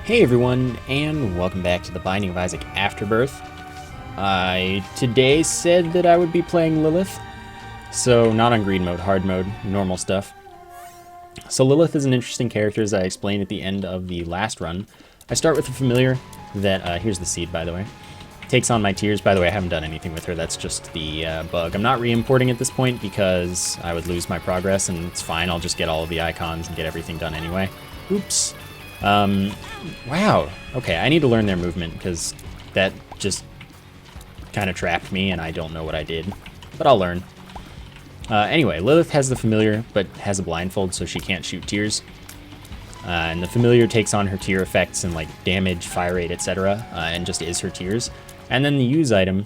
Hey everyone, and welcome back to the Binding of Isaac Afterbirth. I today said that I would be playing Lilith, so not on green mode, hard mode, normal stuff. So Lilith is an interesting character, as I explained at the end of the last run. I start with a familiar that, here's the seed by the way, takes on my tears. By the way, I haven't done anything with her, that's just the bug. I'm not re-importing at this point because I would lose my progress, and it's fine, I'll just get all of the icons and get everything done anyway. Oops. Wow. Okay, I need to learn their movement because that just kind of trapped me and I don't know what I did, but I'll learn. Anyway, Lilith has the familiar, but has a blindfold so she can't shoot tears. And the familiar takes on her tear effects and like damage, fire rate, etc. And just is her tears. And then the use item,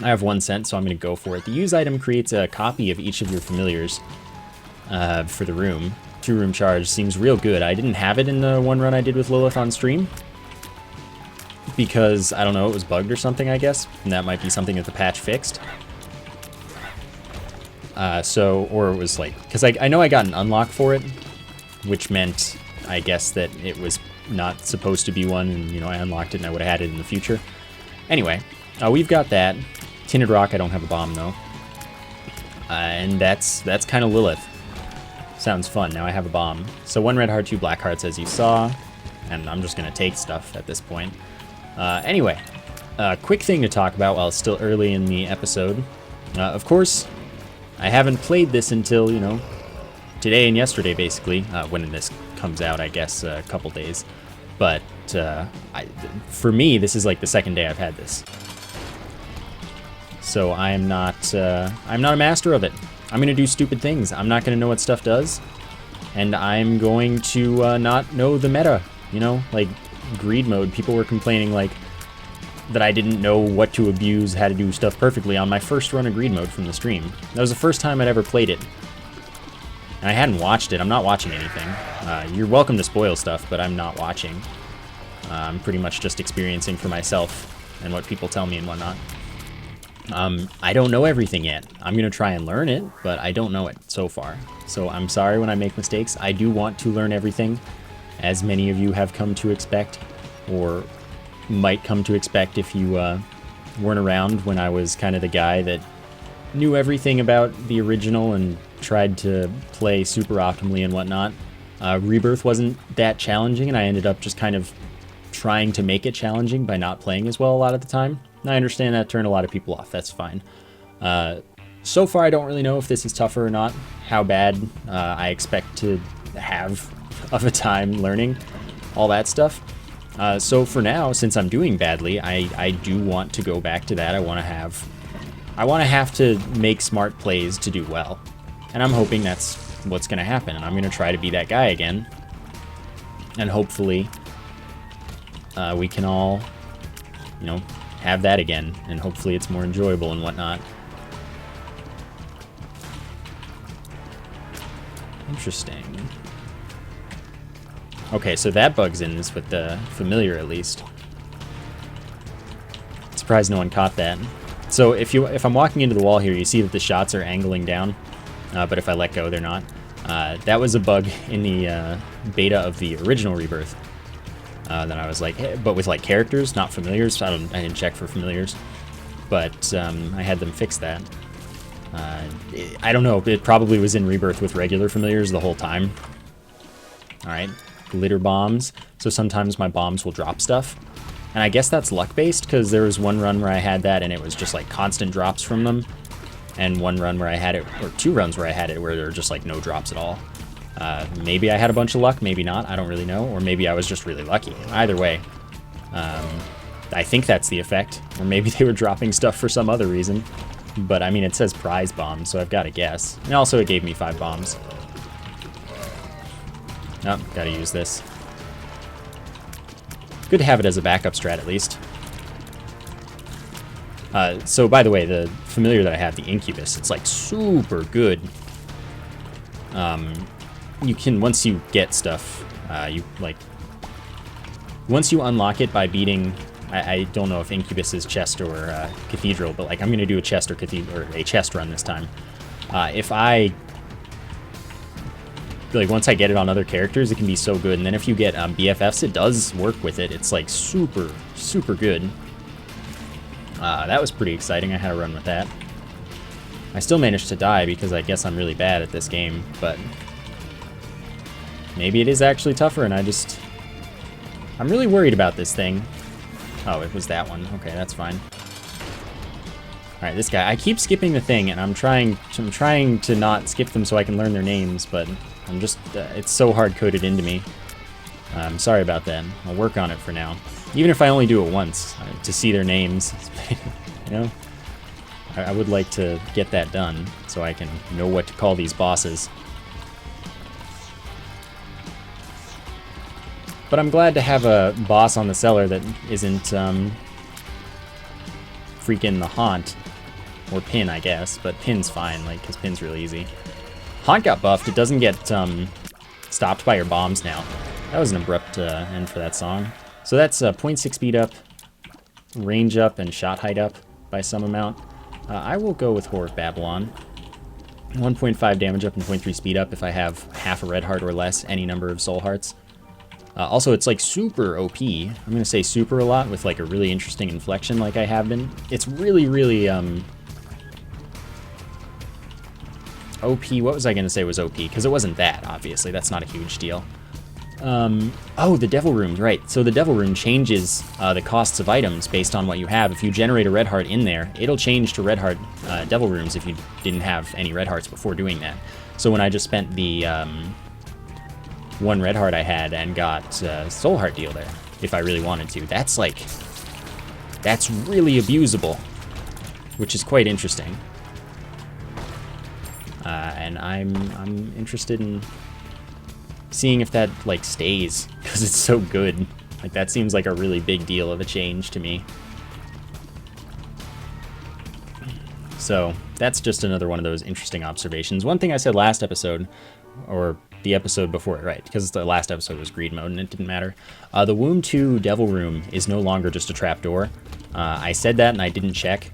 I have 1 cent, so I'm going to go for it. The use item creates a copy of each of your familiars for the room. 2-room charge seems real good. I didn't have it in the one run I did with Lilith on stream because, I don't know, it was bugged or something, I guess. And that might be something that the patch fixed. Or it was like, because I know I got an unlock for it, which meant, I guess, that it was not supposed to be one, and, you know, I unlocked it and I would have had it in the future. Anyway, we've got that. Tinted Rock, I don't have a bomb, though. And that's kind of Lilith. Sounds fun. Now I have a bomb. So 1 red heart, 2 black hearts, as you saw. And I'm just going to take stuff at this point. Anyway, quick thing to talk about while it's still early in the episode. Of course, I haven't played this until, you know, today and yesterday, basically. When this comes out, I guess, a couple days. But for me, this is like the second day I've had this. So I'm not a master of it. I'm going to do stupid things. I'm not going to know what stuff does. And I'm going to not know the meta. You know, like greed mode. People were complaining like that I didn't know what to abuse, how to do stuff perfectly on my first run of greed mode from the stream. That was the first time I'd ever played it. And I hadn't watched it. I'm not watching anything. You're welcome to spoil stuff, but I'm not watching. I'm pretty much just experiencing for myself and what people tell me and whatnot. I don't know everything yet. I'm going to try and learn it, but I don't know it so far. So I'm sorry when I make mistakes. I do want to learn everything, as many of you have come to expect, or might come to expect if you weren't around when I was kind of the guy that knew everything about the original and tried to play super optimally and whatnot. Rebirth wasn't that challenging, and I ended up just kind of trying to make it challenging by not playing as well a lot of the time. I understand that turned a lot of people off. That's fine. So far, I don't really know if this is tougher or not, how bad I expect to have of a time learning all that stuff. So for now, since I'm doing badly, I do want to go back to that. I want to have to make smart plays to do well. And I'm hoping that's what's going to happen. And I'm going to try to be that guy again. And hopefully, we can all, you know, have that again, and hopefully it's more enjoyable and whatnot. Interesting. Okay, so that bug's in this with the familiar at least. Surprised no one caught that. So if I'm walking into the wall here, you see that the shots are angling down, but if I let go, they're not. That was a bug in the beta of the original Rebirth. Then I was like, hey, but with like characters, not familiars. I didn't check for familiars, but I had them fix that. I don't know. It probably was in Rebirth with regular familiars the whole time. All right, glitter bombs. So sometimes my bombs will drop stuff, and I guess that's luck based because there was 1 run where I had that and it was just like constant drops from them, and 1 run where I had it, or 2 runs where I had it where there were just like no drops at all. Maybe I had a bunch of luck, maybe not, I don't really know, or maybe I was just really lucky. Either way, I think that's the effect, or maybe they were dropping stuff for some other reason, but I mean, it says prize bomb, so I've got to guess. And also it gave me 5 bombs. Oh, gotta use this. Good to have it as a backup strat, at least. So by the way, the familiar that I have, the Incubus, it's like super good. You can, once you get stuff, once you unlock it by beating, I don't know if Incubus is chest or cathedral, but like I'm going to do a chest or cathedral, or a chest run this time. If I like, once I get it on other characters, it can be so good. And then if you get BFFs, it does work with it. It's, like, super, super good. That was pretty exciting. I had a run with that. I still managed to die because I guess I'm really bad at this game, but maybe it is actually tougher, and I'm really worried about this thing. Oh, it was that one. Okay, that's fine. Alright, this guy. I keep skipping the thing, and I'm trying to not skip them so I can learn their names, but I'm just... it's so hard-coded into me. I'm sorry about that. I'll work on it for now. Even if I only do it once, to see their names. You know? I would like to get that done, so I can know what to call these bosses. But I'm glad to have a boss on the cellar that isn't, freaking the Haunt. Or Pin, I guess, but Pin's fine, like, because Pin's really easy. Haunt got buffed. It doesn't get, stopped by your bombs now. That was an abrupt, end for that song. So that's, 0.6 speed up, range up, and shot height up by some amount. I will go with Whore of Babylon. 1.5 damage up and 0.3 speed up if I have half a red heart or less, any number of soul hearts. Also, it's like super OP. I'm going to say super a lot with like a really interesting inflection like I have been. It's really, really OP. What was I going to say was OP? Because it wasn't that, obviously. That's not a huge deal. Oh, the Devil Room, right. So the Devil Room changes the costs of items based on what you have. If you generate a red heart in there, it'll change to red heart Devil Rooms if you didn't have any red hearts before doing that. So when I just spent the one red heart I had and got soul heart deal there, if I really wanted to, that's really abusable, which is quite interesting. And I'm interested in seeing if that, like, stays, because it's so good. Like, that seems like a really big deal of a change to me. So, that's just another one of those interesting observations. One thing I said last episode, or the episode before it, right, because the last episode was greed mode and it didn't matter. The Womb 2 Devil Room is no longer just a trapdoor. I said that and I didn't check.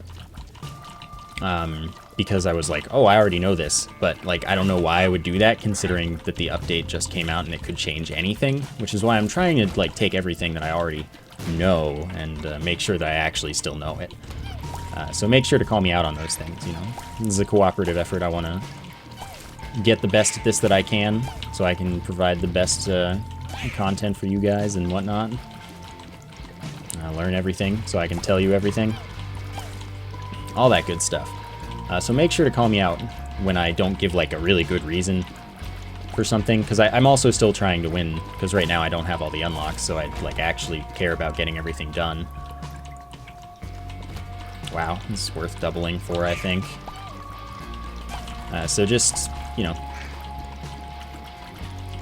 Because I was like, oh, I already know this, but like I don't know why I would do that considering that the update just came out and it could change anything, which is why I'm trying to like take everything that I already know and make sure that I actually still know it. So make sure to call me out on those things, you know. This is a cooperative effort. I want to get the best at this that I can so I can provide the best content for you guys and whatnot. Learn everything so I can tell you everything. All that good stuff. So make sure to call me out when I don't give like a really good reason for something, because I'm also still trying to win, because right now I don't have all the unlocks, so I like actually care about getting everything done. Wow, this is worth doubling for, I think. So just, you know,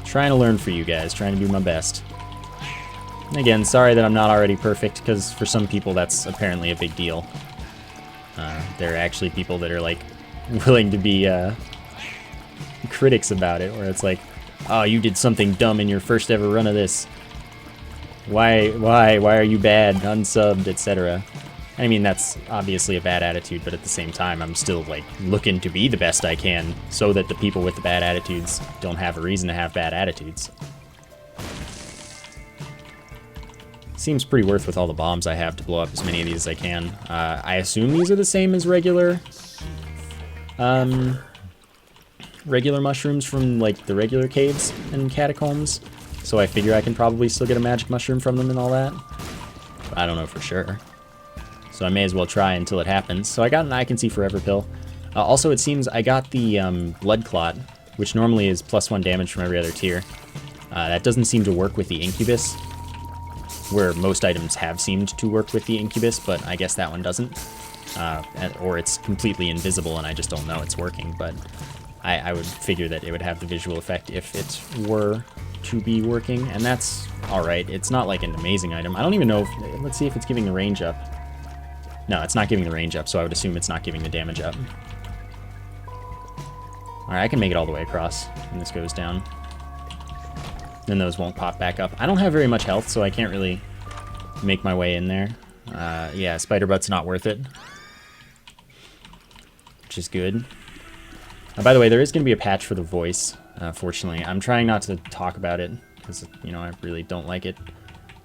trying to learn for you guys, trying to do my best. And again, sorry that I'm not already perfect, because for some people that's apparently a big deal. There are actually people that are like willing to be critics about it, where it's like, oh, you did something dumb in your first ever run of this. Why are you bad, unsubbed, etc. I mean, that's obviously a bad attitude, but at the same time, I'm still like looking to be the best I can so that the people with the bad attitudes don't have a reason to have bad attitudes. Seems pretty worth with all the bombs I have to blow up as many of these as I can. I assume these are the same as regular mushrooms from like the regular caves and catacombs. So I figure I can probably still get a magic mushroom from them and all that. But I don't know for sure. So I may as well try until it happens. So I got an I Can See Forever pill. Also, it seems I got the Blood Clot, which normally is +1 damage from every other tier. That doesn't seem to work with the Incubus, where most items have seemed to work with the Incubus, but I guess that one doesn't. Or it's completely invisible and I just don't know it's working, but I would figure that it would have the visual effect if it were to be working, and that's alright. It's not like an amazing item. I don't even know if... Let's see if it's giving the range up. No, it's not giving the range up, so I would assume it's not giving the damage up. Alright, I can make it all the way across when this goes down. Then those won't pop back up. I don't have very much health, so I can't really make my way in there. Yeah, Spider Butt's not worth it. Which is good. By the way, there is going to be a patch for the voice. Fortunately, I'm trying not to talk about it because, you know, I really don't like it.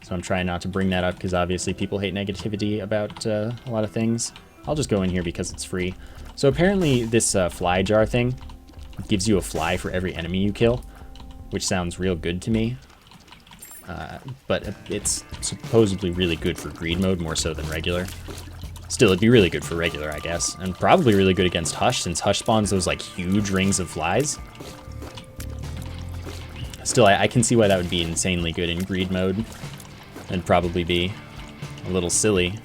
So I'm trying not to bring that up because obviously people hate negativity about a lot of things. I'll just go in here because it's free. So apparently this fly jar thing gives you a fly for every enemy you kill, which sounds real good to me. But it's supposedly really good for greed mode, more so than regular. Still, it'd be really good for regular, I guess. And probably really good against Hush, since Hush spawns those, like, huge rings of flies. Still, I can see why that would be insanely good in greed mode. And probably be a little silly,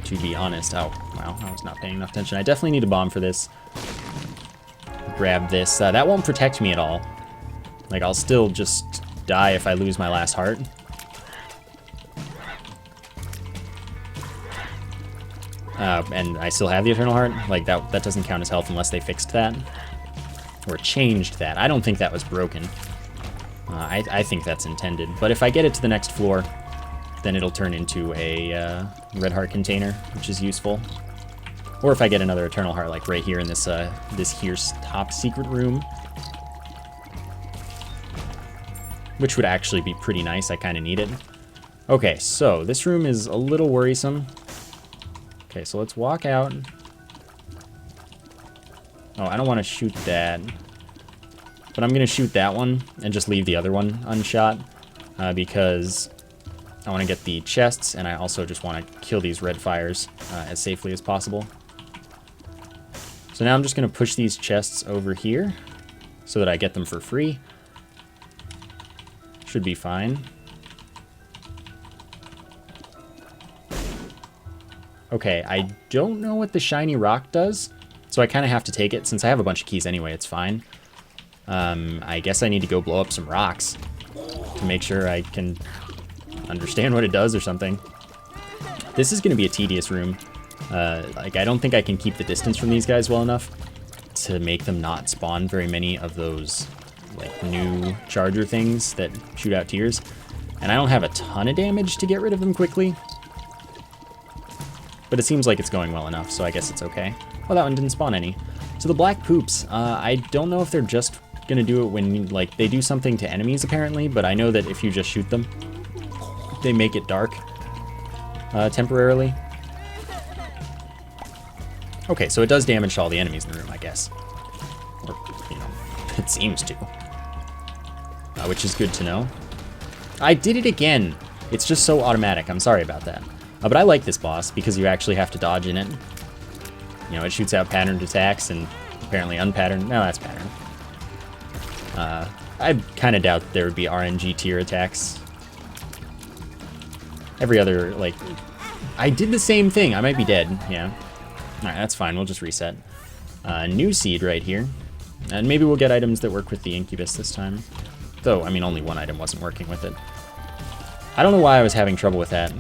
to be honest. Oh, wow, I was not paying enough attention. I definitely need a bomb for this. Grab this. That won't protect me at all. Like, I'll still just die if I lose my last heart. And I still have the Eternal Heart. Like, that doesn't count as health unless they fixed that. Or changed that. I don't think that was broken. I think that's intended. But if I get it to the next floor, then it'll turn into a red heart container, which is useful. Or if I get another Eternal Heart, like right here in this here's top secret room. Which would actually be pretty nice. I kind of need it. Okay, so this room is a little worrisome. Okay, so let's walk out. Oh, I don't want to shoot that. But I'm going to shoot that one and just leave the other one unshot. Because I want to get the chests, and I also just want to kill these red fires as safely as possible. So now I'm just going to push these chests over here so that I get them for free. Should be fine. Okay, I don't know what the shiny rock does, so I kind of have to take it. Since I have a bunch of keys anyway, it's fine. I guess I need to go blow up some rocks to make sure I can understand what it does or something. This is going to be a tedious room. Like, I don't think I can keep the distance from these guys well enough to make them not spawn very many of those, like, new charger things that shoot out tears. And I don't have a ton of damage to get rid of them quickly. But it seems like it's going well enough, so I guess it's okay. Well, that one didn't spawn any. So the black poops, I don't know if they're just gonna do it when, like, they do something to enemies apparently, but I know that if you just shoot them, they make it dark temporarily. Okay, so it does damage to all the enemies in the room, I guess. Or, you know, it seems to. Which is good to know. I did it again. It's just so automatic. I'm sorry about that. But I like this boss because you actually have to dodge in it. You know, it shoots out patterned attacks and apparently unpatterned. No, that's patterned. I kind of doubt there would be RNG tier attacks. Every other, like... I did the same thing. I might be dead. Yeah. Alright, that's fine. We'll just reset. New seed right here. And maybe we'll get items that work with the Incubus this time. Though, I mean, only one item wasn't working with it. I don't know why I was having trouble with that.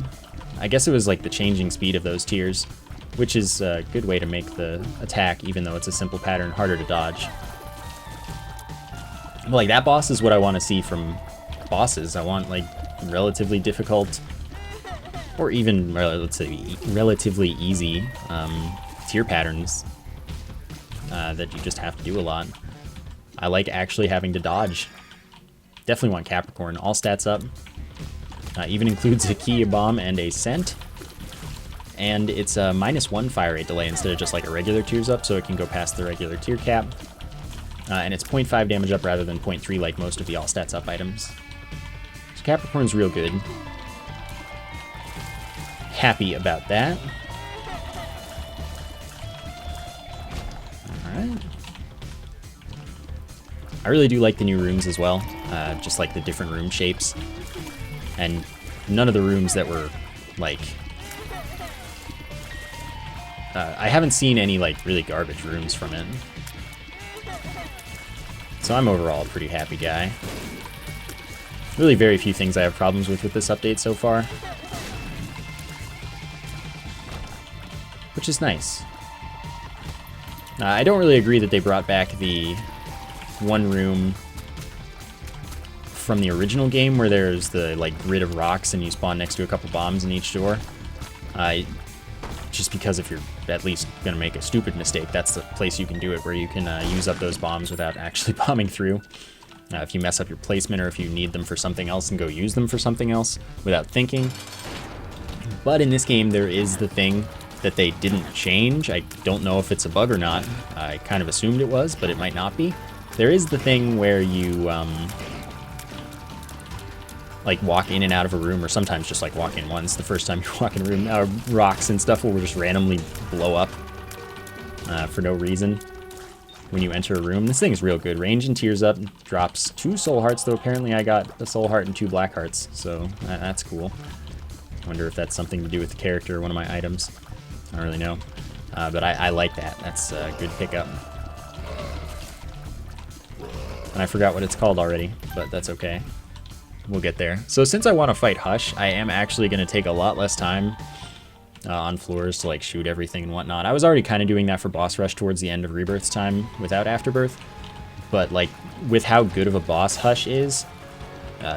I guess it was like the changing speed of those tiers, which is a good way to make the attack, even though it's a simple pattern, harder to dodge. But like, that boss is what I want to see from bosses. I want, like, relatively difficult, or even relatively easy tier patterns that you just have to do a lot. I like actually having to dodge. Definitely want Capricorn. All stats up. Even includes a key, a bomb, and a scent. And it's a -1 fire rate delay instead of just like a regular tears up, so it can go past the regular tier cap. And it's 0.5 damage up rather than 0.3 like most of the all stats up items. So Capricorn's real good. Happy about that. Alright. I really do like the new rooms as well, just like the different room shapes. And none of the rooms that were, like... I haven't seen any, like, really garbage rooms from it. So I'm overall a pretty happy guy. Really very few things I have problems with this update so far. Which is nice. I don't really agree that they brought back the one room from the original game where there's the, like, grid of rocks and you spawn next to a couple bombs in each door. just because if you're at least going to make a stupid mistake, that's the place you can do it, where you can use up those bombs without actually bombing through. If you mess up your placement, or if you need them for something else and go use them for something else without thinking. But in this game, there is the thing that they didn't change. I don't know if it's a bug or not. I kind of assumed it was, but it might not be. There is the thing where you like walk in and out of a room, or sometimes just like walk in once. The first time you walk in a room, rocks and stuff will just randomly blow up for no reason when you enter a room. This thing is real good. Range and tears up, drops 2 soul hearts, though apparently I got a soul heart and 2 black hearts, so that's cool. I wonder if that's something to do with the character or one of my items. I don't really know, but I like that. That's a good pickup. And I forgot what it's called already, but that's okay. We'll get there. So since I want to fight Hush, I am actually going to take a lot less time on floors to like shoot everything and whatnot. I was already kind of doing that for boss rush towards the end of Rebirth's time without Afterbirth, but like with how good of a boss Hush is,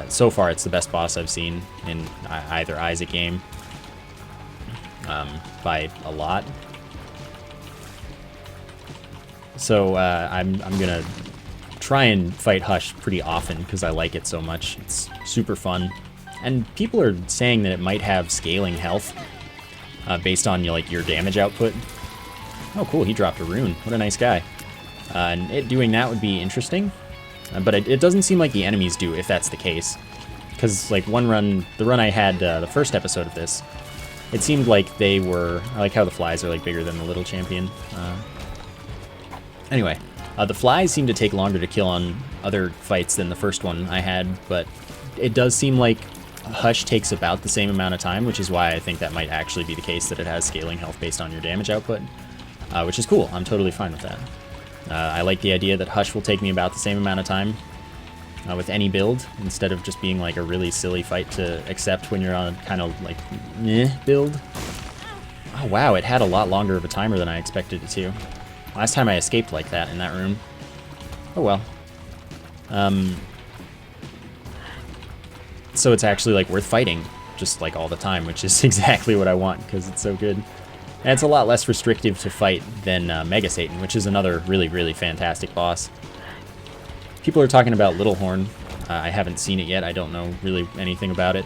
so far it's the best boss I've seen in either Isaac game by a lot. So I'm gonna try and fight Hush pretty often because I like it so much. It's super fun, and people are saying that it might have scaling health based on like your damage output. Oh cool, he dropped a rune. What a nice guy. And it doing that would be interesting, but it doesn't seem like the enemies do, if that's the case. Because like one run, the run I had the first episode of this, it seemed like they were, I like how the flies are like bigger than the little champion. Anyway, the flies seem to take longer to kill on other fights than the first one I had, but it does seem like Hush takes about the same amount of time, which is why I think that might actually be the case, that it has scaling health based on your damage output, which is cool. I'm totally fine with that. I like the idea that Hush will take me about the same amount of time with any build, instead of just being like a really silly fight to accept when you're on a kind of like meh build. Oh wow, it had a lot longer of a timer than I expected it to. Last time I escaped like that in that room. Oh well. So it's actually like worth fighting just like all the time, which is exactly what I want because it's so good. And it's a lot less restrictive to fight than Mega Satan, which is another really, really fantastic boss. People are talking about Little Horn. I haven't seen it yet. I don't know really anything about it.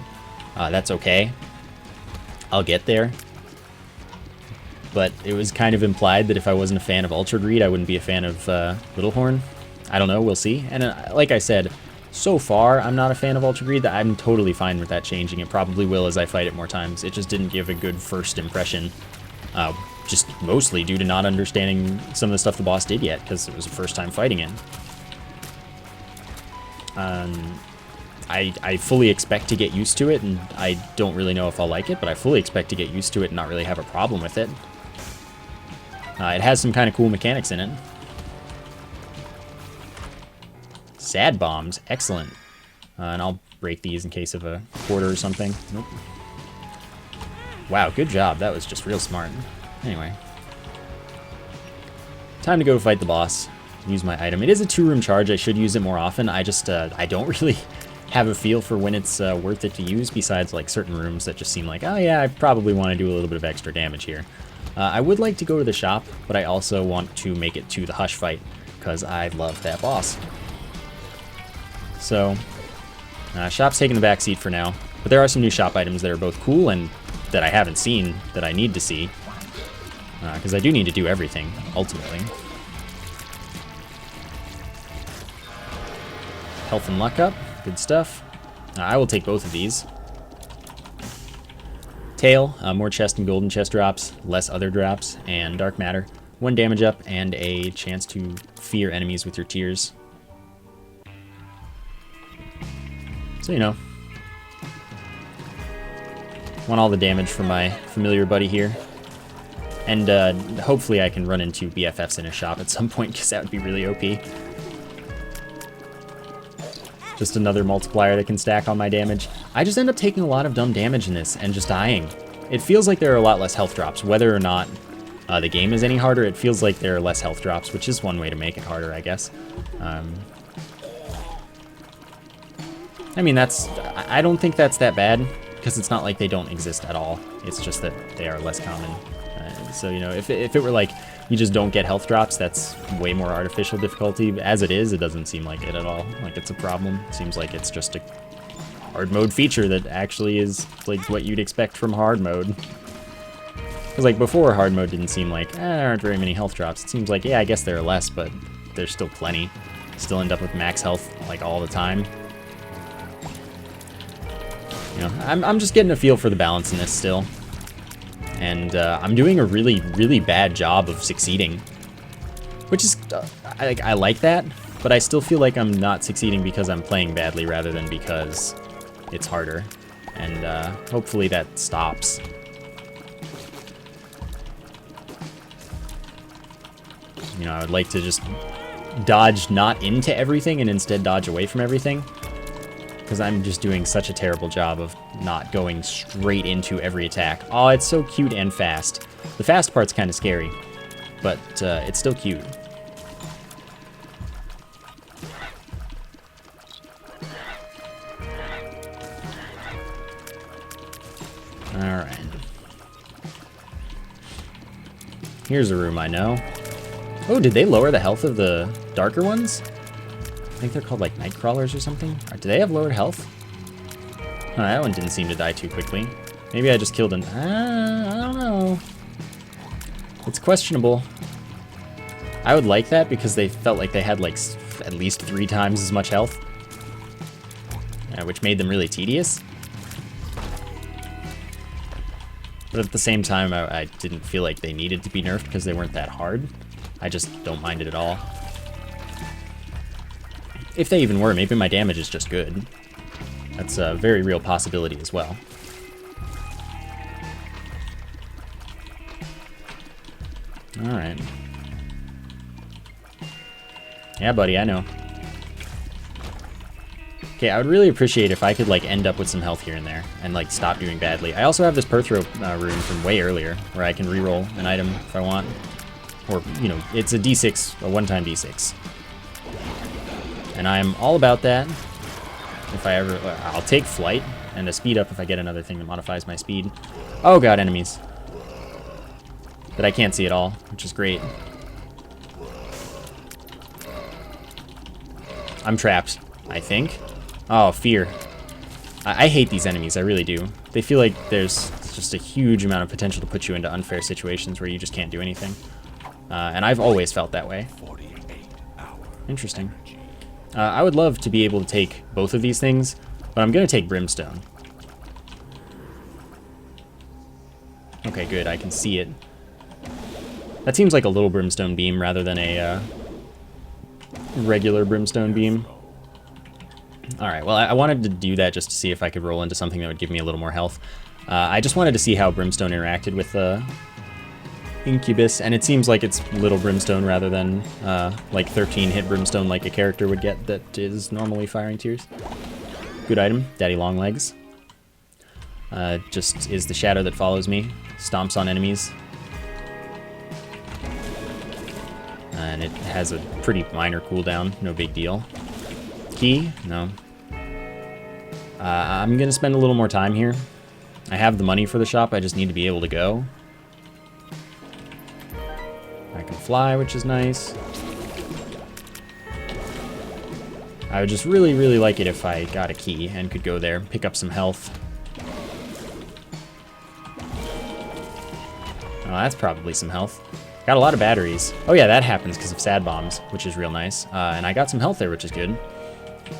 That's okay. I'll get there. But it was kind of implied that if I wasn't a fan of Ultra Greed, I wouldn't be a fan of Little Horn. I don't know. We'll see. And like I said, so far, I'm not a fan of Ultra Greed. I'm totally fine with that changing. It probably will as I fight it more times. It just didn't give a good first impression. Just mostly due to not understanding some of the stuff the boss did yet, because it was the first time fighting it. I fully expect to get used to it, and I don't really know if I'll like it, but I fully expect to get used to it and not really have a problem with it. It has some kind of cool mechanics in it. Sad bombs, excellent. And I'll break these in case of a quarter or something. Nope. Wow, good job. That was just real smart. Anyway. Time to go fight the boss. Use my item. It is a 2-room charge. I should use it more often. I just, I don't really have a feel for when it's worth it to use, besides like certain rooms that just seem like, oh yeah, I probably want to do a little bit of extra damage here. I would like to go to the shop, but I also want to make it to the Hush fight, because I love that boss. So, shop's taking the back seat for now, but there are some new shop items that are both cool and that I haven't seen that I need to see, because I do need to do everything, ultimately. Health and luck up, good stuff. I will take both of these. Tail, more chest and golden chest drops, less other drops, and dark matter. 1 damage up, and a chance to fear enemies with your tears. So, you know. Want all the damage from my familiar buddy here. And hopefully I can run into BFFs in a shop at some point, because that would be really OP. Just another multiplier that can stack on my damage. I just end up taking a lot of dumb damage in this and just dying. It feels like there are a lot less health drops. Whether or not the game is any harder, it feels like there are less health drops, which is one way to make it harder, I guess. I mean, I don't think that's that bad, because it's not like they don't exist at all. It's just that they are less common So, you know, if it were like you just don't get health drops, that's way more artificial difficulty. As it is, it doesn't seem like it at all. Like it's a problem. It seems like it's just a hard mode feature that actually is like what you'd expect from hard mode. Because like before, hard mode didn't seem like, there aren't very many health drops. It seems like, yeah, I guess there are less, but there's still plenty. Still end up with max health like all the time. You know, I'm just getting a feel for the balance in this still. And I'm doing a really, really bad job of succeeding. Which is, I like that, but I still feel like I'm not succeeding because I'm playing badly rather than because it's harder. And hopefully that stops. You know, I would like to just dodge not into everything and instead dodge away from everything. Because I'm just doing such a terrible job of not going straight into every attack. Oh, it's so cute and fast. The fast part's kind of scary, but it's still cute. Alright. Here's a room I know. Oh, did they lower the health of the darker ones? I think they're called like night crawlers or something. Do they have lowered health? Oh, that one didn't seem to die too quickly. Maybe I just killed an... I don't know. It's questionable. I would like that because they felt like they had like at least 3 times as much health. Which made them really tedious. But at the same time, I didn't feel like they needed to be nerfed because they weren't that hard. I just don't mind it at all. If they even were, maybe my damage is just good. That's a very real possibility as well. Alright. Yeah, buddy, I know. Okay, I would really appreciate if I could, like, end up with some health here and there and, like, stop doing badly. I also have this Perthrow rune from way earlier where I can reroll an item if I want. Or, you know, it's a D6, a one-time D6. And I'm all about that. If I ever... I'll take flight and a speed up if I get another thing that modifies my speed. Oh god, enemies. That I can't see at all, which is great. I'm trapped, I think. Oh, fear. I hate these enemies, I really do. They feel like there's just a huge amount of potential to put you into unfair situations where you just can't do anything. And I've always felt that way. Interesting. I would love to be able to take both of these things, but I'm going to take Brimstone. Okay, good, I can see it. That seems like a little Brimstone beam rather than a regular Brimstone beam. Alright, well, I wanted to do that just to see if I could roll into something that would give me a little more health. I just wanted to see how Brimstone interacted with Incubus, and it seems like it's little Brimstone rather than like 13-hit Brimstone like a character would get that is normally firing tears. Good item, Daddy Longlegs. Just is the shadow that follows me, stomps on enemies. And it has a pretty minor cooldown, no big deal. Key? No. I'm gonna spend a little more time here. I have the money for the shop, I just need to be able to go. I can fly, which is nice. I would just really, really like it if I got a key and could go there, pick up some health. Oh, that's probably some health. Got a lot of batteries. Oh yeah, that happens because of sad bombs, which is real nice. And I got some health there, which is good.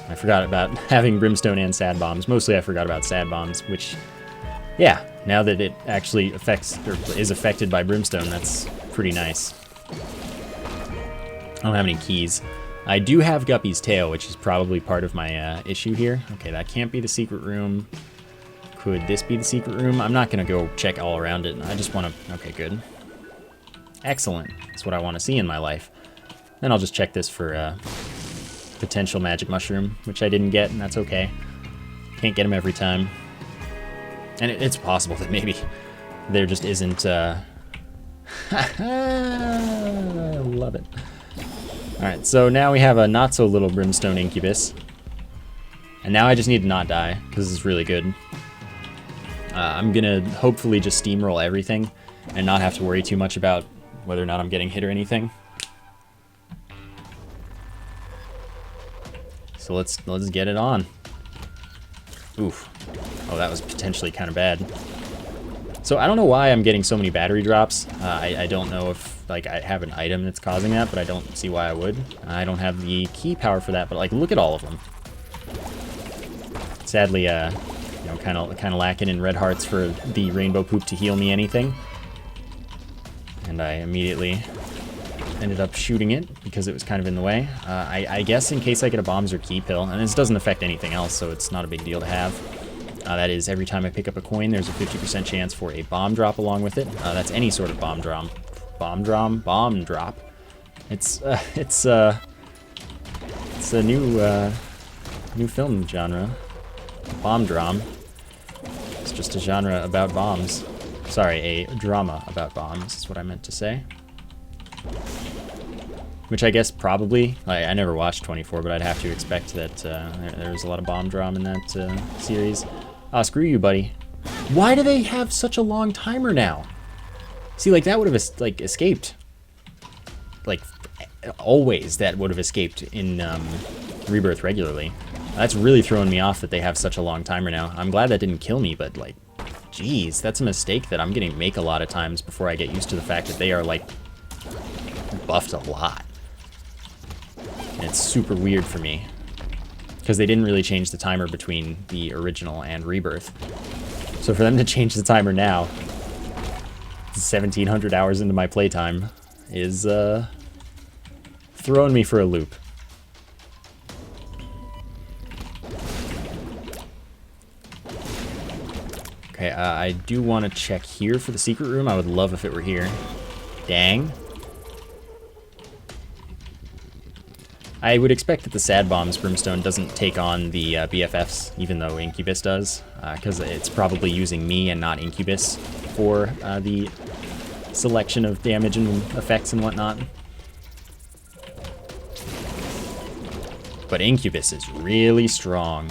I forgot about having Brimstone and sad bombs. Mostly I forgot about sad bombs, which, yeah, now that it actually affects, or is affected by Brimstone, that's pretty nice. I don't have any keys. I do have Guppy's tail, which is probably part of my issue here. Okay, that can't be the secret room. Could this be the secret room? I'm not gonna go check all around it. I just wanna, okay, good. Excellent, that's what I wanna see in my life. Then I'll just check this for potential magic mushroom, which I didn't get, and that's okay. Can't get them every time. And it's possible that maybe there just isn't, I love it. Alright, so now we have a not-so-little Brimstone Incubus. And now I just need to not die, because this is really good. I'm gonna hopefully just steamroll everything, and not have to worry too much about whether or not I'm getting hit or anything. So let's get it on. Oof. Oh, that was potentially kind of bad. So I don't know why I'm getting so many battery drops. I don't know if like I have an item that's causing that, but I don't see why I would. I don't have the key power for that, but like look at all of them. Sadly, you know, kind of lacking in red hearts for the rainbow poop to heal me anything. And I immediately ended up shooting it because it was kind of in the way. I guess in case I get a bombs or key pill, and this doesn't affect anything else, so it's not a big deal to have. That is, every time I pick up a coin, there's a 50% chance for a bomb drop along with it. That's any sort of bomb drop. Bomb drop. It's a new film genre. Bomb drum. It's just a genre about bombs. Sorry, a drama about bombs is what I meant to say. Which I guess probably, I never watched 24, but I'd have to expect that there was a lot of bomb drama in that series. Oh, screw you, buddy. Why do they have such a long timer now? See, like, that would have, like, escaped. Like, always that would have escaped in Rebirth regularly. That's really throwing me off that they have such a long timer now. I'm glad that didn't kill me, but, like, geez, that's a mistake that I'm gonna make a lot of times before I get used to the fact that they are, like, buffed a lot. And it's super weird for me. Because they didn't really change the timer between the original and Rebirth. So for them to change the timer now, 1,700 hours into my playtime, is throwing me for a loop. Okay, I do want to check here for the secret room. I would love if it were here. Dang. I would expect that the Sad Bombs Brimstone doesn't take on the BFFs, even though Incubus does, because it's probably using me and not Incubus for the selection of damage and effects and whatnot. But Incubus is really strong.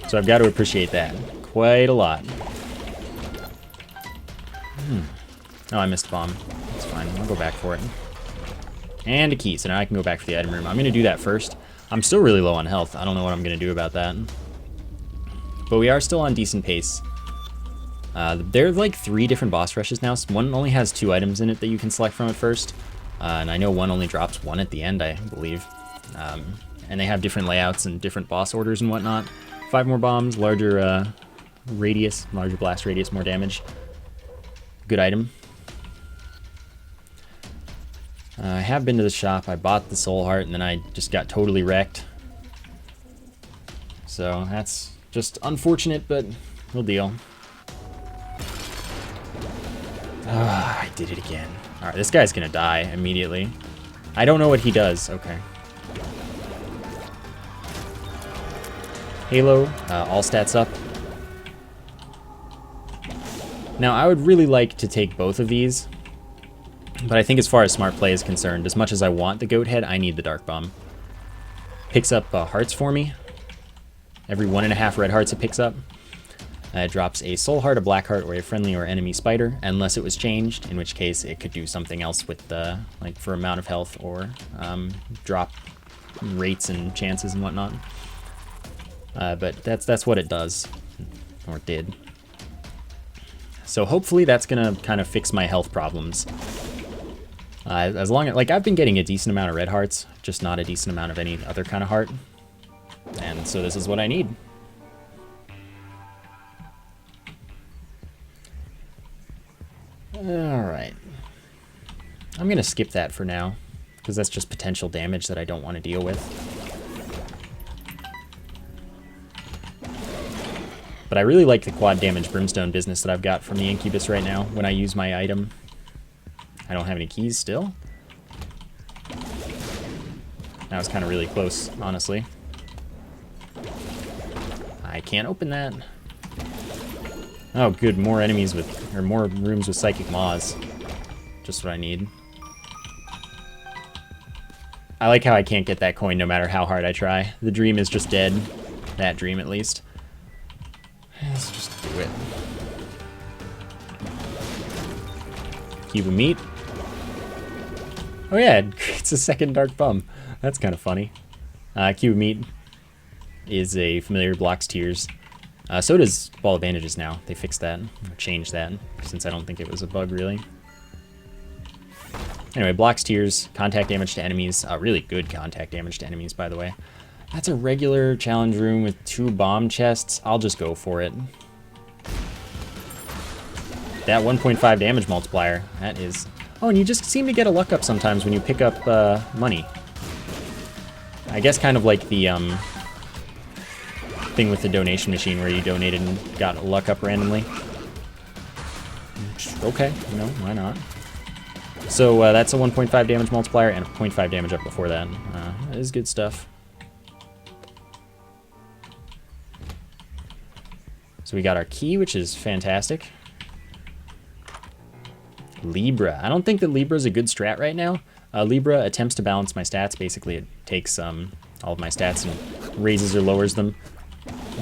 So I've got to appreciate that quite a lot. Oh, I missed a bomb. That's fine. I'll go back for it. And a key, so now I can go back for the item room. I'm going to do that first. I'm still really low on health. I don't know what I'm going to do about that. But we are still on decent pace. There are like 3 different boss rushes now. One only has 2 items in it that you can select from at first. And I know one only drops 1 at the end, I believe. And they have different layouts and different boss orders and whatnot. 5 more bombs, larger radius, larger blast radius, more damage. Good item. I have been to the shop. I bought the soul heart and then I just got totally wrecked. So that's just unfortunate, but we'll deal. Ah, I did it again. Alright, this guy's gonna die immediately. I don't know what he does. Okay. Halo, all stats up. Now, I would really like to take both of these. But I think as far as smart play is concerned, as much as I want the goat head, I need the dark bomb. Picks up hearts for me. Every 1.5 red hearts it picks up. It drops a soul heart, a black heart, or a friendly or enemy spider, unless it was changed, in which case it could do something else with the, like for amount of health or drop rates and chances and whatnot. But that's what it does, or did. So hopefully that's gonna kind of fix my health problems. As long as, like, I've been getting a decent amount of red hearts, just not a decent amount of any other kind of heart. And so this is what I need. Alright. I'm going to skip that for now, because that's just potential damage that I don't want to deal with. But I really like the quad damage brimstone business that I've got from the Incubus right now when I use my item. I don't have any keys still. That was kind of really close, honestly. I can't open that. Oh, good. More enemies with, or more rooms with psychic maws. Just what I need. I like how I can't get that coin no matter how hard I try. The dream is just dead. That dream, at least. Let's just do it. Cube of meat. Oh yeah, it creates a second dark bum. That's kind of funny. Cube of meat is a familiar, blocks tears. So does Ball of Bandages now. They fixed that, or changed that, since I don't think it was a bug, really. Anyway, blocks tears, contact damage to enemies. Really good contact damage to enemies, by the way. That's a regular challenge room with 2 bomb chests. I'll just go for it. That 1.5 damage multiplier, that is... Oh, and you just seem to get a luck up sometimes when you pick up money. I guess kind of like the thing with the donation machine where you donated and got a luck up randomly. Okay, you know, why not? So that's a 1.5 damage multiplier and a 0.5 damage up before that. That is good stuff. So we got our key, which is fantastic. Libra. I don't think that Libra is a good strat right now. Libra attempts to balance my stats. Basically, it takes all of my stats and raises or lowers them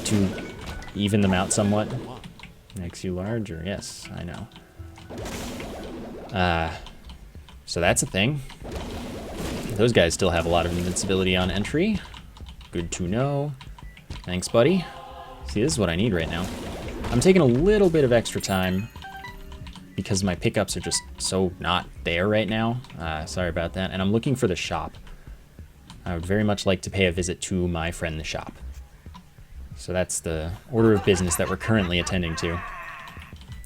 to even them out somewhat. Makes you larger. Yes, I know. So that's a thing. Those guys still have a lot of invincibility on entry. Good to know. Thanks, buddy. See, this is what I need right now. I'm taking a little bit of extra time because my pickups are just so not there right now. Sorry about that. And I'm looking for the shop. I would very much like to pay a visit to my friend the shop. So that's the order of business that we're currently attending to.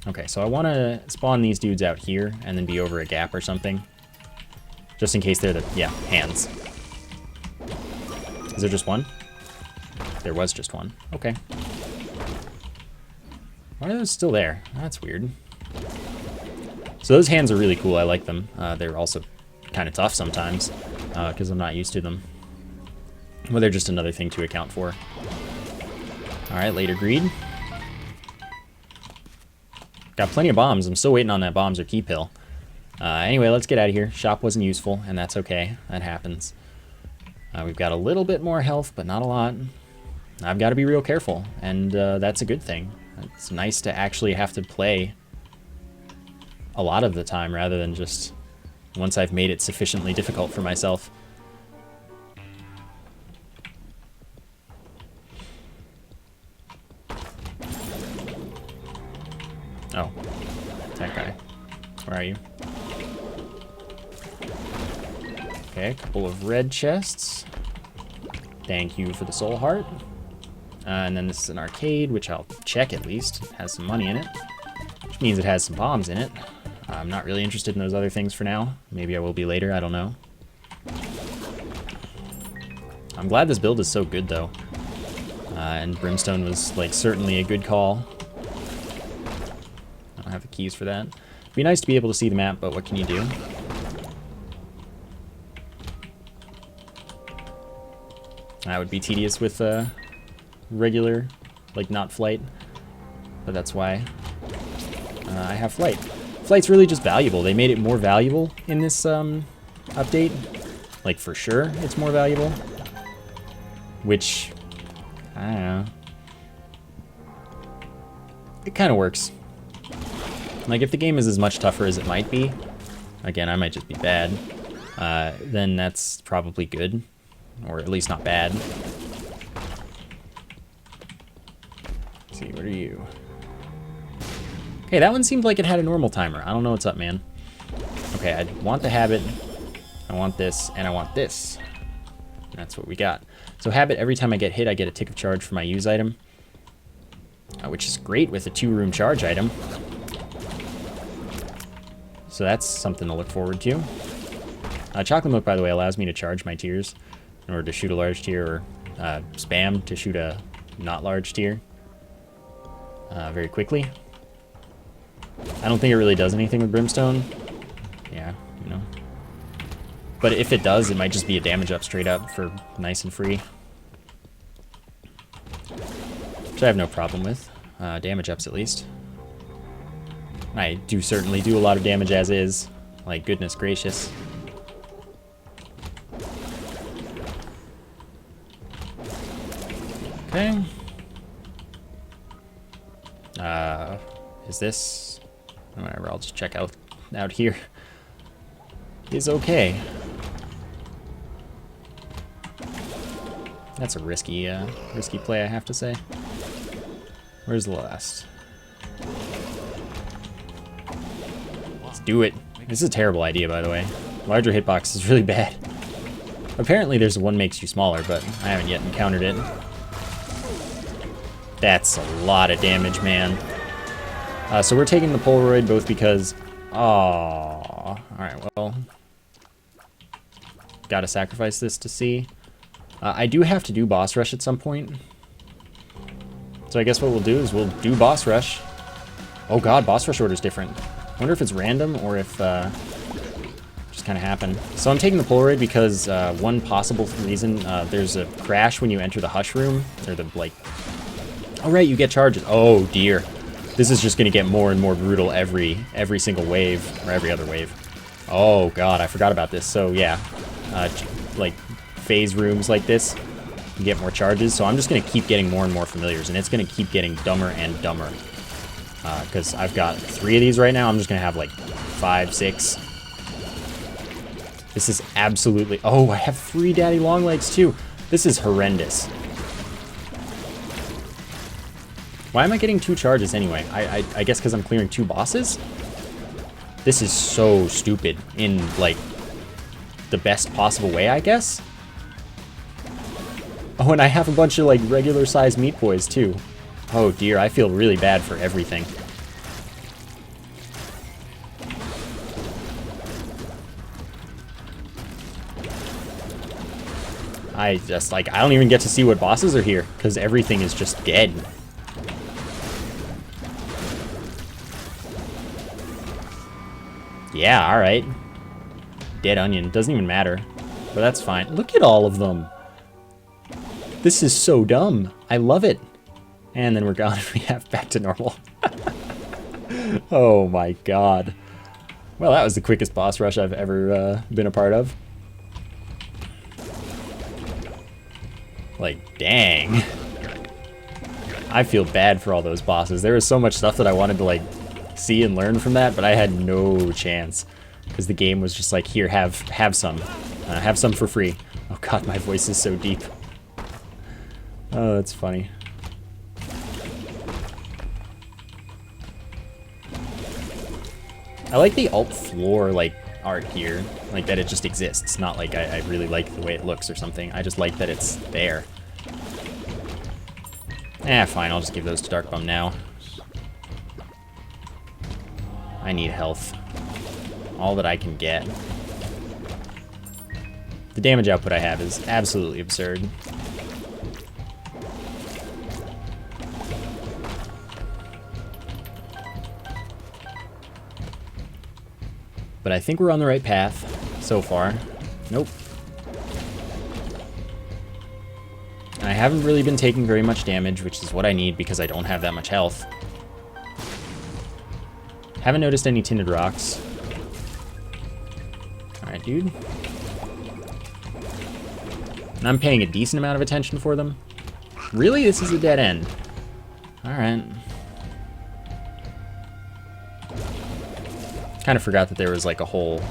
Okay, so I want to spawn these dudes out here and then be over a gap or something. Just in case they're the, yeah, hands. Is there just one? There was just one. Okay. Why are those still there? That's weird. So those hands are really cool. I like them. They're also kind of tough sometimes because I'm not used to them. Well, they're just another thing to account for. All right, later greed. Got plenty of bombs. I'm still waiting on that bombs or key pill. Anyway, let's get out of here. Shop wasn't useful, and that's okay. That happens. We've got a little bit more health, but not a lot. I've got to be real careful, and that's a good thing. It's nice to actually have to play a lot of the time rather than just once I've made it sufficiently difficult for myself. Oh, that guy. Where are you? Okay, a couple of red chests. Thank you for the soul heart. And then this is an arcade, which I'll check at least. It has some money in it, which means it has some bombs in it. I'm not really interested in those other things for now. Maybe I will be later, I don't know. I'm glad this build is so good, though. And Brimstone was, like, certainly a good call. I don't have the keys for that. It'd be nice to be able to see the map, but what can you do? That would be tedious with regular, like, not flight. But that's why I have flight. Flight's really just valuable. They made it more valuable in this update. Like, for sure, it's more valuable. Which, I don't know. It kind of works. Like, if the game is as much tougher as it might be, again, I might just be bad, then that's probably good. Or at least not bad. Let's see, what are you? Okay, that one seemed like it had a normal timer. I don't know what's up, man. Okay, I want the habit, I want this, and I want this. That's what we got. So habit, every time I get hit, I get a tick of charge for my use item. Which is great with a 2-room charge item. So that's something to look forward to. Chocolate milk, by the way, allows me to charge my tiers in order to shoot a large tier, or spam to shoot a not large tier very quickly. I don't think it really does anything with Brimstone. Yeah, you know. But if it does, it might just be a damage up straight up for nice and free. Which I have no problem with. Damage ups at least. I do certainly do a lot of damage as is. Like, goodness gracious. Okay. Is this... Whatever, I'll just check out out here is okay. That's a risky play, I have to say. Where's the last? Let's do it. This is a terrible idea, by the way. Larger hitbox is really bad. Apparently there's one makes you smaller, but I haven't yet encountered it. That's a lot of damage, man. So we're taking the Polaroid both because... Oh, alright, well... Gotta sacrifice this to see. I do have to do boss rush at some point. So I guess what we'll do is we'll do boss rush. Oh god, boss rush order's different. I wonder if it's random or if just kind of happened. So I'm taking the Polaroid because one possible reason, there's a crash when you enter the hush room, or the like. Oh right, you get charges. Oh dear, this is just gonna get more and more brutal every single wave or every other wave. Oh god, I forgot about this. So yeah, like phase rooms like this, you get more charges. So I'm just gonna keep getting more and more familiars, and it's gonna keep getting dumber and dumber. Because I've got 3 of these right now. I'm just gonna have like 5, 6. This is absolutely... Oh, I have 3 daddy long legs too. This is horrendous. Why am I getting 2 charges anyway? I guess because I'm clearing 2 bosses? This is so stupid in like the best possible way, I guess. Oh, and I have a bunch of like regular sized meat boys too. Oh dear, I feel really bad for everything. I just, like, I don't even get to see what bosses are here, because everything is just dead. Yeah, alright. Dead onion, doesn't even matter. But that's fine. Look at all of them. This is so dumb. I love it. And then we're gone and we have back to normal. Oh my god. Well, that was the quickest boss rush I've ever been a part of. Like, dang. I feel bad for all those bosses. There was so much stuff that I wanted to, like, see and learn from that, but I had no chance. Because the game was just like, here, have some. Have some for free. Oh god, my voice is so deep. Oh, that's funny. I like the alt floor, like, art here. Like, that it just exists. Not like I really like the way it looks or something. I just like that it's there. Fine, I'll just give those to Dark Bum now. I need health. All that I can get. The damage output I have is absolutely absurd. But I think we're on the right path so far. Nope. And I haven't really been taking very much damage, which is what I need because I don't have that much health. Haven't noticed any tinted rocks. Alright, dude. And I'm paying a decent amount of attention for them. Really? This is a dead end. Alright. Kind of forgot that there was like a whole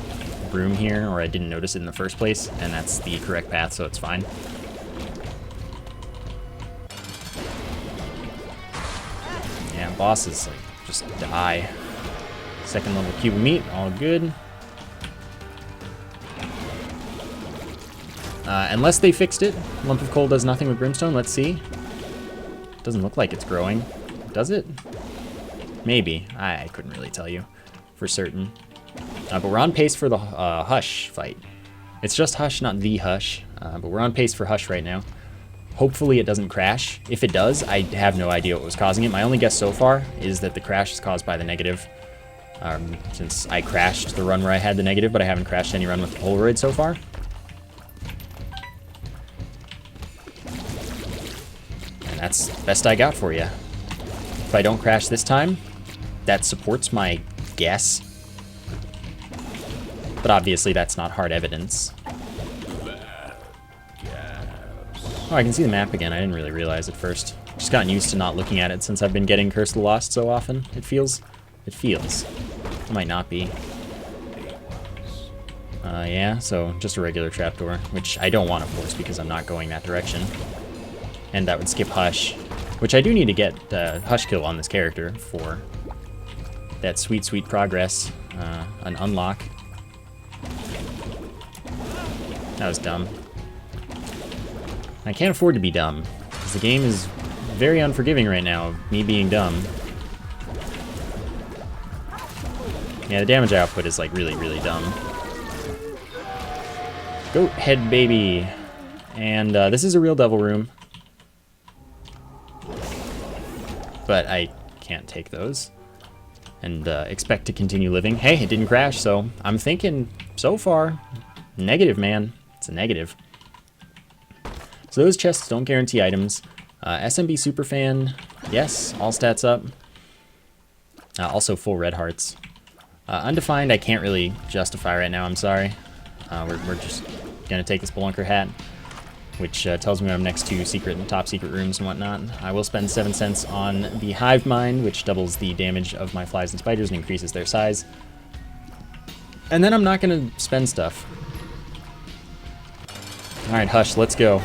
room here, or I didn't notice it in the first place, and that's the correct path, so it's fine. Yeah, bosses, like, just die. Second level cube of meat, all good. Unless they fixed it. Lump of coal does nothing with brimstone, let's see. Doesn't look like it's growing. Does it? Maybe. I couldn't really tell you for certain. But we're on pace for the Hush fight. It's just Hush, not the Hush. But we're on pace for Hush right now. Hopefully it doesn't crash. If it does, I have no idea what was causing it. My only guess so far is that the crash is caused by the negative. Since I crashed the run where I had the negative, but I haven't crashed any run with the Polaroid so far. And that's the best I got for you. If I don't crash this time, that supports my guess. But obviously that's not hard evidence. Oh, I can see the map again. I didn't really realize at first. Just gotten used to not looking at it since I've been getting Curse of the Lost so often. It feels. It might not be. Yeah, so just a regular trapdoor, which I don't want, of course, because I'm not going that direction. And that would skip Hush, which I do need to get Hush kill on this character for that sweet, sweet progress, an unlock. That was dumb. I can't afford to be dumb, because the game is very unforgiving right now of me being dumb. Yeah, the damage output is like really, really dumb. Goat head baby. And this is a real devil room. But I can't take those. And expect to continue living. Hey, it didn't crash, so I'm thinking so far, negative, man. It's a negative. So those chests don't guarantee items. SMB Superfan, yes, all stats up. Also full red hearts. Undefined, I can't really justify right now, I'm sorry. We're just gonna take this Spelunker hat, which tells me I'm next to secret and top secret rooms and whatnot. I will spend 7 cents on the Hive Mind, which doubles the damage of my flies and spiders and increases their size. And then I'm not gonna spend stuff. Alright, Hush, let's go.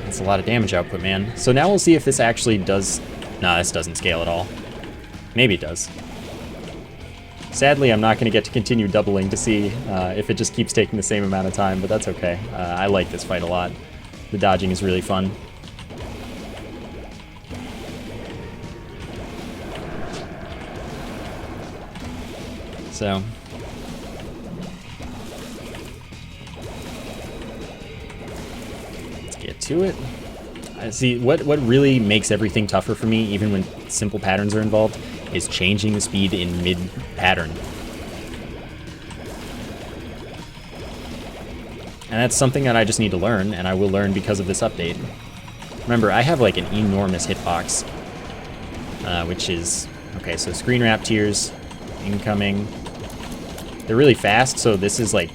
That's a lot of damage output, man. So now we'll see if this actually does... Nah, this doesn't scale at all. Maybe it does. Sadly, I'm not going to get to continue doubling to see if it just keeps taking the same amount of time, but that's okay. I like this fight a lot. The dodging is really fun. So... let's get to it. See, what really makes everything tougher for me, even when simple patterns are involved, is changing the speed in mid-pattern. And that's something that I just need to learn, and I will learn because of this update. Remember, I have like an enormous hitbox, which is... Okay, so screen wrap tiers, incoming. They're really fast, so this is like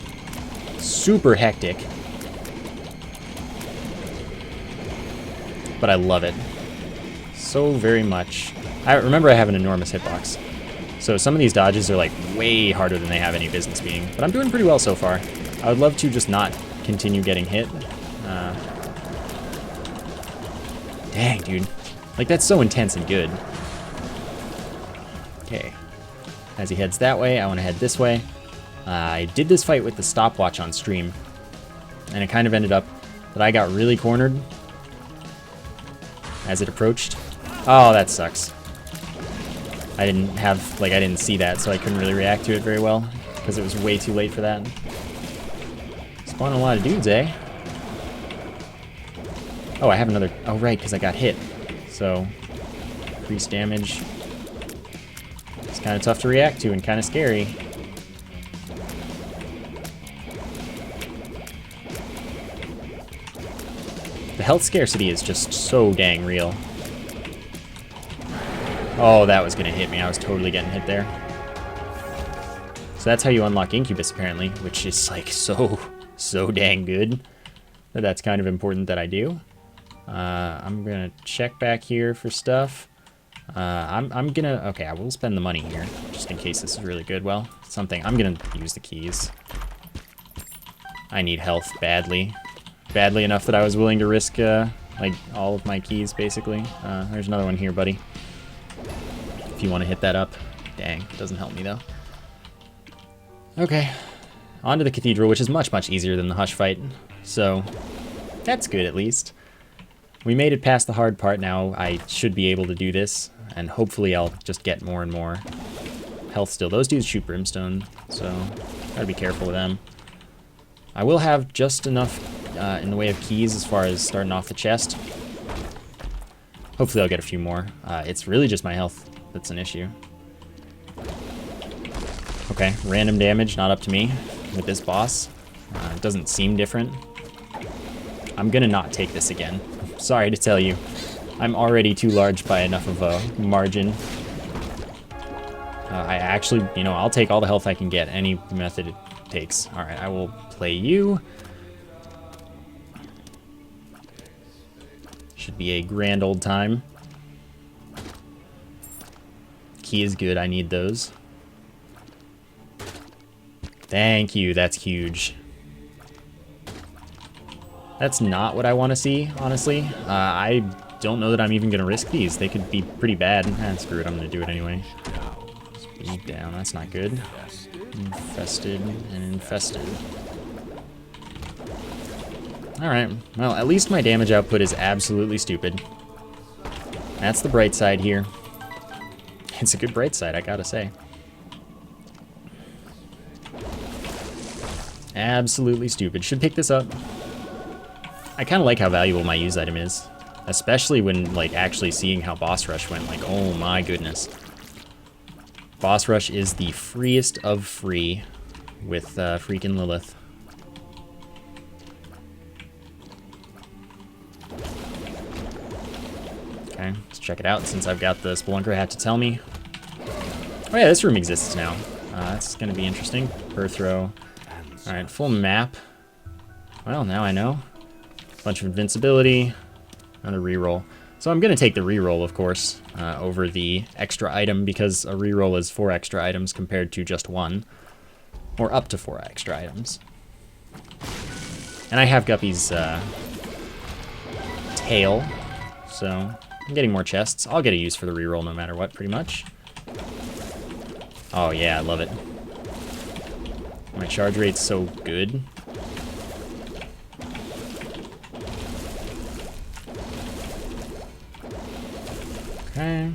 super hectic. But I love it so very much. I remember I have an enormous hitbox, so some of these dodges are like way harder than they have any business being, but I'm doing pretty well so far. I would love to just not continue getting hit. Dang, dude. Like, that's so intense and good. Okay. As he heads that way, I want to head this way. I did this fight with the stopwatch on stream, and it kind of ended up that I got really cornered as it approached. Oh, that sucks. I didn't see that, so I couldn't really react to it very well, because it was way too late for that. Spawning a lot of dudes, eh? Oh, I have another... Oh, right, because I got hit. So, increased damage. It's kind of tough to react to and kind of scary. The health scarcity is just so dang real. Oh, that was gonna hit me. I was totally getting hit there. So that's how you unlock Incubus, apparently, which is like so dang good. But that's kind of important that I do. I'm gonna check back here for stuff. I'm gonna... Okay, I will spend the money here, just in case this is really good. Well, something... I'm gonna use the keys. I need health badly. Badly enough that I was willing to risk, like, all of my keys, basically. There's another one here, buddy. If you want to hit that up. Dang, doesn't help me, though. Okay. On to the Cathedral, which is much, much easier than the Hush fight. So, that's good, at least. We made it past the hard part now. I should be able to do this, and hopefully I'll just get more and more health still. Those dudes shoot brimstone, so gotta be careful with them. I will have just enough in the way of keys as far as starting off the chest. Hopefully I'll get a few more. It's really just my health that's an issue. Okay, random damage, not up to me with this boss. It doesn't seem different. I'm gonna not take this again. Sorry to tell you. I'm already too large by enough of a margin. I actually, you know, I'll take all the health I can get, any method it takes. Alright, I will play you. Should be a grand old time. Key is good, I need those. Thank you, that's huge. That's not what I want to see, honestly. I don't know that I'm even going to risk these. They could be pretty bad. Screw it, I'm going to do it anyway. Speed down, that's not good. Infested and infested. Alright, well, at least my damage output is absolutely stupid. That's the bright side here. It's a good bright side, I gotta say. Absolutely stupid. Should pick this up. I kind of like how valuable my use item is. Especially when, like, actually seeing how Boss Rush went. Like, oh my goodness. Boss Rush is the freest of free with freaking Lilith. Okay, let's check it out since I've got the Spelunker hat to tell me. Oh yeah, this room exists now. That's going to be interesting. Birth row. Alright, full map. Well, now I know. Bunch of invincibility. And a reroll. So I'm going to take the reroll, of course, over the extra item, because a reroll is 4 extra items compared to just 1. Or up to 4 extra items. And I have Guppy's tail, so I'm getting more chests. I'll get a use for the reroll no matter what, pretty much. Oh yeah, I love it. My charge rate's so good. Okay.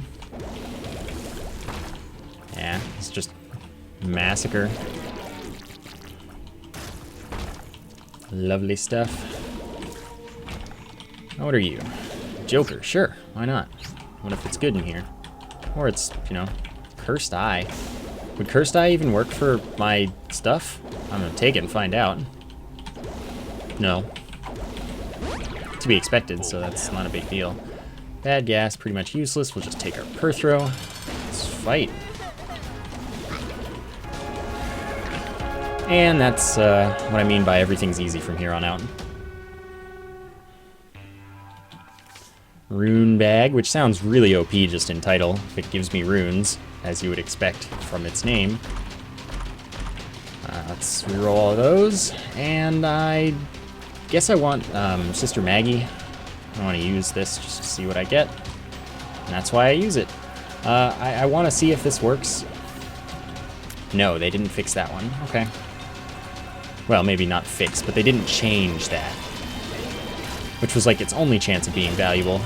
Yeah, it's just massacre. Lovely stuff. Oh, what are you? Joker, sure, why not? What if it's good in here? Or it's, you know, Cursed Eye. Would Cursed Eye even work for my stuff? I'm gonna take it and find out. No. To be expected, so that's not a big deal. Bad gas, pretty much useless. We'll just take our Perthrow. Let's fight. And that's what I mean by everything's easy from here on out. Rune bag, which sounds really OP just in title. It gives me runes, as you would expect from its name. Let's reroll all of those. And I guess I want Sister Maggie. I want to use this just to see what I get. And that's why I use it. I want to see if this works. No, they didn't fix that one. Okay. Well, maybe not fix, but they didn't change that. Which was like its only chance of being valuable.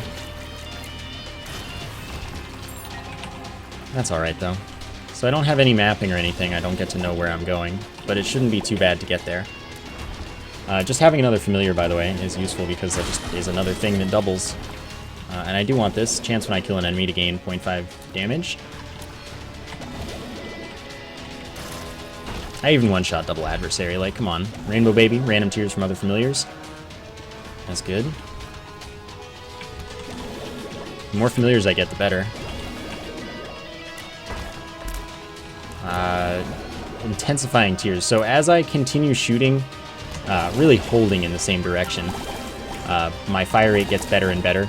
That's alright though. So I don't have any mapping or anything, I don't get to know where I'm going, but it shouldn't be too bad to get there. Just having another familiar, by the way, is useful because that just is another thing that doubles. And I do want this. Chance when I kill an enemy to gain 0.5 damage. I even one-shot double adversary, like, come on. Rainbow Baby, random tears from other familiars. That's good. The more familiars I get, the better. Intensifying tears. So as I continue shooting, really holding in the same direction, my fire rate gets better and better.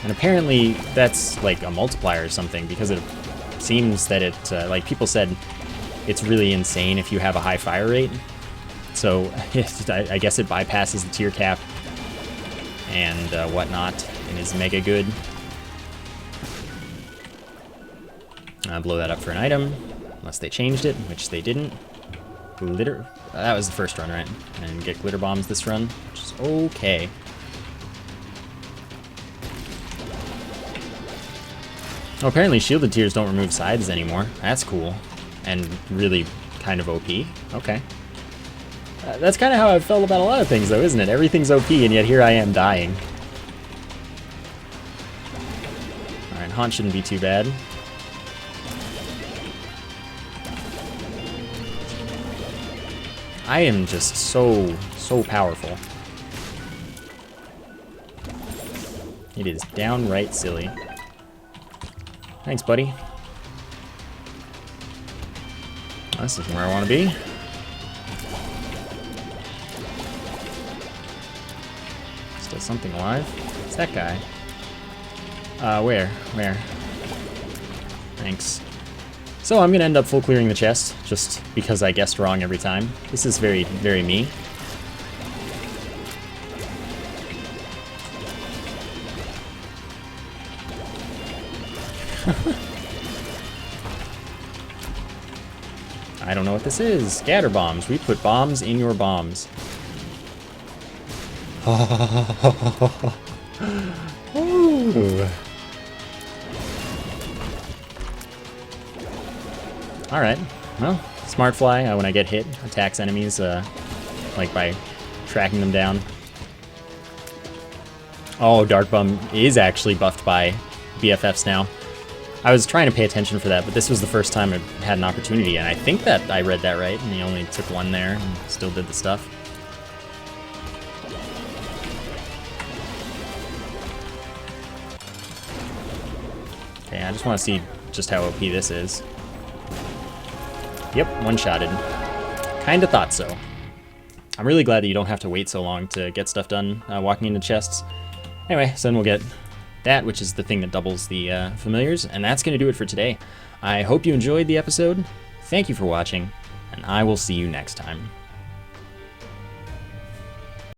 And apparently that's like a multiplier or something, because it seems that it, like people said, it's really insane if you have a high fire rate. So I guess it bypasses the tier cap and whatnot, and is mega good. Blow that up for an item, unless they changed it, which they didn't. Glitter, that was the first run, right? And get glitter bombs this run, which is okay. Oh, apparently shielded tears don't remove sides anymore. That's cool. And really kind of OP. Okay. That's kind of how I've felt about a lot of things, though, isn't it? Everything's OP, and yet here I am dying. Alright, Haunt shouldn't be too bad. I am just so powerful. It is downright silly. Thanks, buddy. This isn't where I want to be. Still something alive. It's that guy. Where? Thanks. So I'm going to end up full clearing the chest, just because I guessed wrong every time. This is very, very me. I don't know what this is. Scatter bombs. We put bombs in your bombs. Ooh. Alright, well, Smart Fly, when I get hit, attacks enemies, like by tracking them down. Oh, Dark Bum is actually buffed by BFFs now. I was trying to pay attention for that, but this was the first time I had an opportunity, and I think that I read that right, and he only took one there, and still did the stuff. Okay, I just want to see just how OP this is. Yep, one-shotted. Kinda thought so. I'm really glad that you don't have to wait so long to get stuff done walking into chests. Anyway, so then we'll get that, which is the thing that doubles the familiars, and that's going to do it for today. I hope you enjoyed the episode. Thank you for watching, and I will see you next time.